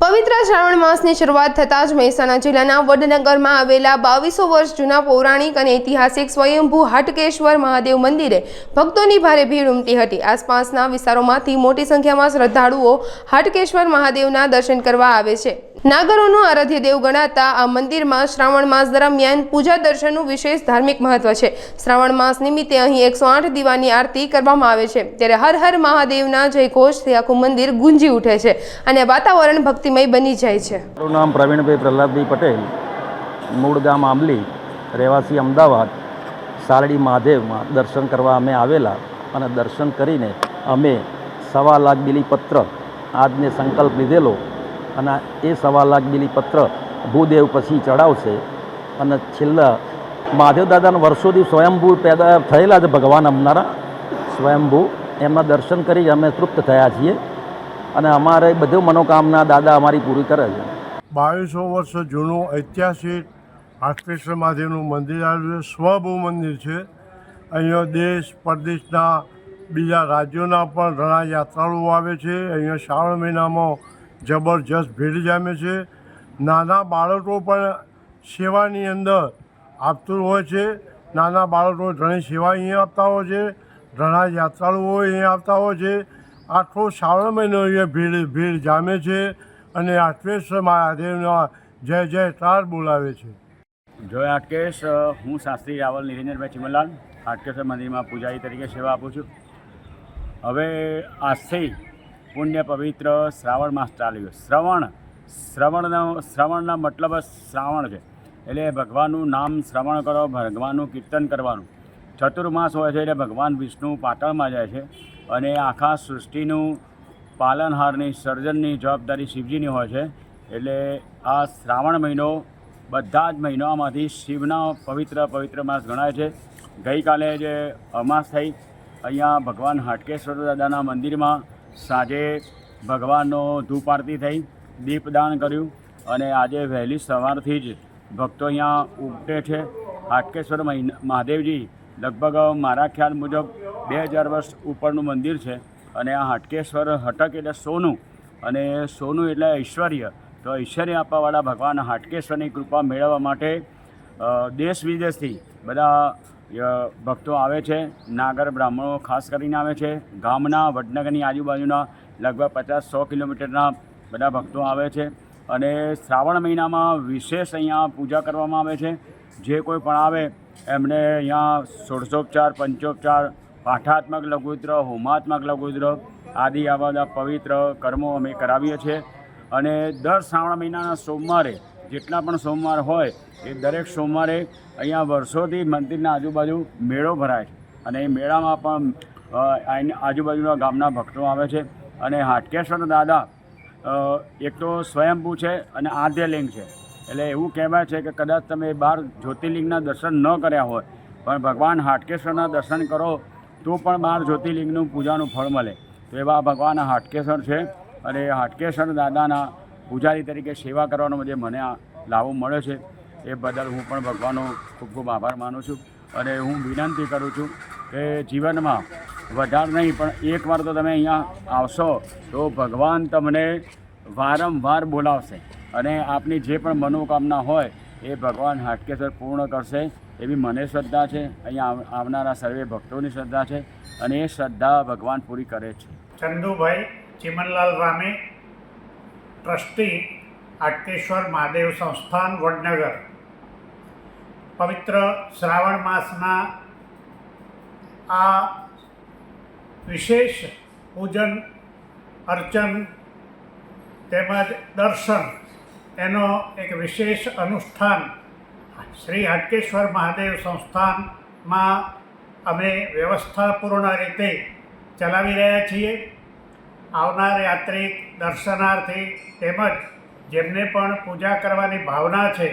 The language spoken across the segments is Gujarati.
પવિત્ર શ્રાવણ માસની શરૂઆત થતાં જ મહેસાણા જિલ્લાના વડનગરમાં આવેલા 2200 વર્ષ જૂના પૌરાણિક અને ઐતિહાસિક સ્વયંભૂ હાટકેશ્વર મહાદેવ મંદિરે ભક્તોની ભારે ભીડ ઉમટી હતી। આસપાસના વિસ્તારોમાંથી મોટી સંખ્યામાં શ્રદ્ધાળુઓ હાટકેશ્વર મહાદેવના દર્શન કરવા આવે છે। નાગરોનું આરાધ્ય દેવ ગણાતા આ મંદિરમાં શ્રાવણ માસ દરમિયાન પૂજા દર્શનનું વિશેષ ધાર્મિક મહત્વ છે। શ્રાવણ માસ નિમિત્તે અહીં 108 દીવાની આરતી કરવામાં આવે છે, ત્યારે હર હર મહાદેવના જયઘોષથી આખું મંદિર ગુંજી ઉઠે છે અને વાતાવરણ ભક્તિમય બની જાય છે। મારું નામ પ્રવીણભાઈ પ્રહલાદભાઈ પટેલ, મૂળ ગામ આંબલી, રહેવાસી અમદાવાદ। સાલડી મહાદેવમાં દર્શન કરવા અમે આવેલા અને દર્શન કરીને અમે 1.25 લાખ બીલીપત્ર આજને સંકલ્પ લીધેલો અને એ 1.25 લાખ બીલીપત્ર ભૂદેવ પછી ચડાવશે અને છેલ્લા મહાદેવ દાદાના વર્ષોથી સ્વયંભૂ પેદા થયેલા છે, ભગવાન અમનારા સ્વયંભૂ, એમના દર્શન કરી અમે તૃપ્ત થયા છીએ અને અમારે બધું મનોકામના દાદા અમારી પૂરી કરે છે। 2200 વર્ષ જૂનું ઐતિહાસિક હાટકેશ્વર મહાદેવનું મંદિર આવેલું છે। સ્વયંભૂ મંદિર છે। અહીંયા દેશ પરદેશના બીજા રાજ્યોના પણ ઘણા યાત્રાળુઓ આવે છે। અહીંયા શ્રાવણ મહિનામાં જબરજસ્ત ભીડ જામે છે। નાના બાળકો પણ સેવાની અંદર આપતું હોય છે। નાના બાળકો ઘણી સેવા અહીંયા આપતા હોય છે। ઘણા યાત્રાળુઓ અહીંયા આવતા હોય છે। આખો શ્રાવણ મહિનો અહીંયા ભીડ જામે છે અને હાટકેશ્વર મહાદેવના જય જયકાર બોલાવે છે। જય હાટકેશ। હું શાસ્ત્રી રાવલ નિરંજનભાઈ ચિમનલાલ હાટકેશ્વર મંદિરમાં પૂજારી તરીકે સેવા આપું છું। હવે આજથી પુણ્ય પવિત્ર શ્રાવણ માસ ચાલ્યો। શ્રવણના મતલબ શ્રાવણ છે, એટલે ભગવાનનું નામ શ્રવણ કરો, ભગવાનનું કીર્તન કરવાનું। ચતુર્માસ હોય છે એટલે ભગવાન વિષ્ણુ પાતાળમાં જાય છે અને આખા સૃષ્ટિનું પાલનહારની સર્જનની જવાબદારી શિવજીની હોય છે। એટલે આ શ્રાવણ મહિનો બધા જ મહિનામાંથી શિવના પવિત્ર માસ ગણાય છે। ગઈકાલે જે અમાસ થઈ, અહીંયા ભગવાન હાટકેશ્વર દાદાના મંદિરમાં સાંજે ભગવાનનો ધૂપ આરતી થઈ, દીપદાન કર્યું અને આજે વહેલી સવારથી જ ભક્તો અહીંયા ઉમટે છે। હાટકેશ્વર મહાદેવજી લગભગ મારા ખ્યાલ મુજબ 2000 વર્ષ ઉપરનું મંદિર છે અને આ હાટકેશ્વર હટક એટલે સોનું અને સોનું એટલે ઐશ્વર્ય, તો ઐશ્વર્ય આપવાવાળા ભગવાન હાટકેશ્વરની કૃપા મેળવવા માટે દેશ વિદેશથી બધા ભક્તો આવે છે। નાગર બ્રાહ્મણો ખાસ કરીને આવે છે। ગામના વડનગરની આજુબાજુના લગભગ 50-100 કિલોમીટરના બધા ભક્તો આવે છે અને શ્રાવણ મહિનામાં વિશેષ અહીંયા પૂજા કરવામાં આવે છે। જે કોઈ પણ આવે એમને અહીંયા ષોડશોપચાર, પંચોપચાર, પાઠાત્મક લઘુરુદ્ર, હોમાત્મક લઘુરુદ્ર આદિ આવા બધા પવિત્ર કર્મો અમે કરાવીએ છીએ અને દર શ્રાવણ મહિનાના સોમવારે જેટલા પણ સોમવાર હોય એ દરેક સોમવારે અહીંયા વર્ષોથી મંદિરના આજુબાજુ મેળો ભરાય છે અને એ મેળામાં પણ આજુબાજુના ગામના ભક્તો આવે છે। અને હાટકેશ્વર દાદા એક તો સ્વયંભૂ છે અને આદ્યલિંગ છે, એટલે એવું કહેવાય છે કે કદાચ તમે 12 જ્યોતિર્લિંગના દર્શન ન કર્યા હોય પણ ભગવાન હાટકેશ્વરના દર્શન કરો તો પણ 12 જ્યોતિર્લિંગનું પૂજાનું ફળ મળે। તો એવા ભગવાન હાટકેશ્વર છે અને હાટકેશ્વર દાદાના પૂજારી તરીકે સેવા કરવાનો જે મને આ લાભો મળે છે એ બદલ હું પણ ભગવાનનો ખૂબ ખૂબ આભાર માનું છું અને હું વિનંતી કરું છું કે જીવનમાં વધારે નહીં પણ એકવાર તો તમે અહીંયા આવશો તો ભગવાન તમને વારંવાર બોલાવશે અને આપની જે પણ મનોકામના હોય એ ભગવાન હાટકેશ્વર પૂર્ણ કરશે એવી મને શ્રદ્ધા છે। અહીંયા આવનારા સર્વે ભક્તોની શ્રદ્ધા છે અને એ શ્રદ્ધા ભગવાન પૂરી કરે છે। ચંદુભાઈ ચિમનલાલ રામે, ટ્રસ્ટી હાટકેશ્વર મહાદેવ સંસ્થાન વડનગર। પવિત્ર શ્રાવણ માસના આ વિશેષ પૂજન અર્ચન તેમજ દર્શન એનો એક વિશેષ અનુષ્ઠાન શ્રી હાટકેશ્વર મહાદેવ સંસ્થાનમાં અમે વ્યવસ્થાપૂર્ણ રીતે ચલાવી રહ્યા છીએ। આવનાર યાત્રિક, દર્શનાર્થી તેમજ જેમને પણ પૂજા કરવાની ભાવના છે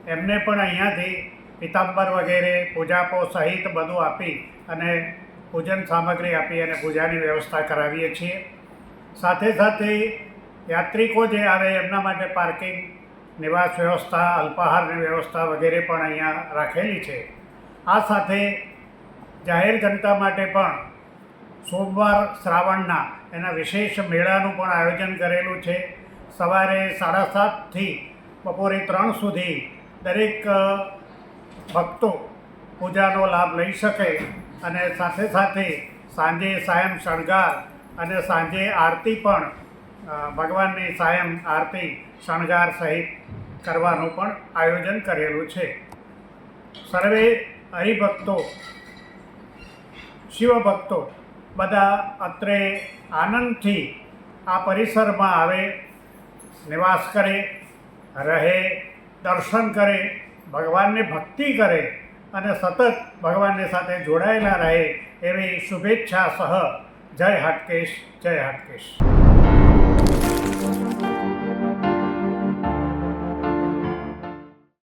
એમને પણ અહીંયાથી પિતાંબર વગેરે પૂજાપો સહિત બધું આપી અને પૂજન સામગ્રી આપી અને પૂજાની વ્યવસ્થા કરાવીએ છીએ। સાથે સાથે યાત્રિકો જે આવે એમના માટે પાર્કિંગ, નિવાસ વ્યવસ્થા, અલ્પાહારની વ્યવસ્થા વગેરે પણ અહીંયા રાખેલી છે। આ સાથે જાહેર જનતા માટે પણ સોમવાર શ્રાવણના એના વિશેષ મેળાનું પણ આયોજન કરેલું છે। સવારે 7:30થી બપોરે 3 સુધી દરેક ભક્તો પૂજાનો લાભ લઈ શકે અને સાથે સાથે સાંજે સાયં શણગાર અને સાંજે આરતી પણ ભગવાનની સાયં આરતી શણગાર સહિત કરવાનું પણ આયોજન કરેલું છે. સર્વે હરિભક્તો શિવભક્તો બધા અત્રે આનંદથી આ પરિસરમાં આવે, નિવાસ કરે, રહે, દર્શન કરે, ભગવાનને ભક્તિ કરે અને સતત ભગવાનની સાથે જોડાયેલા રહે એવી શુભેચ્છા સહ જય હાટકેશ, જય હાટકેશ.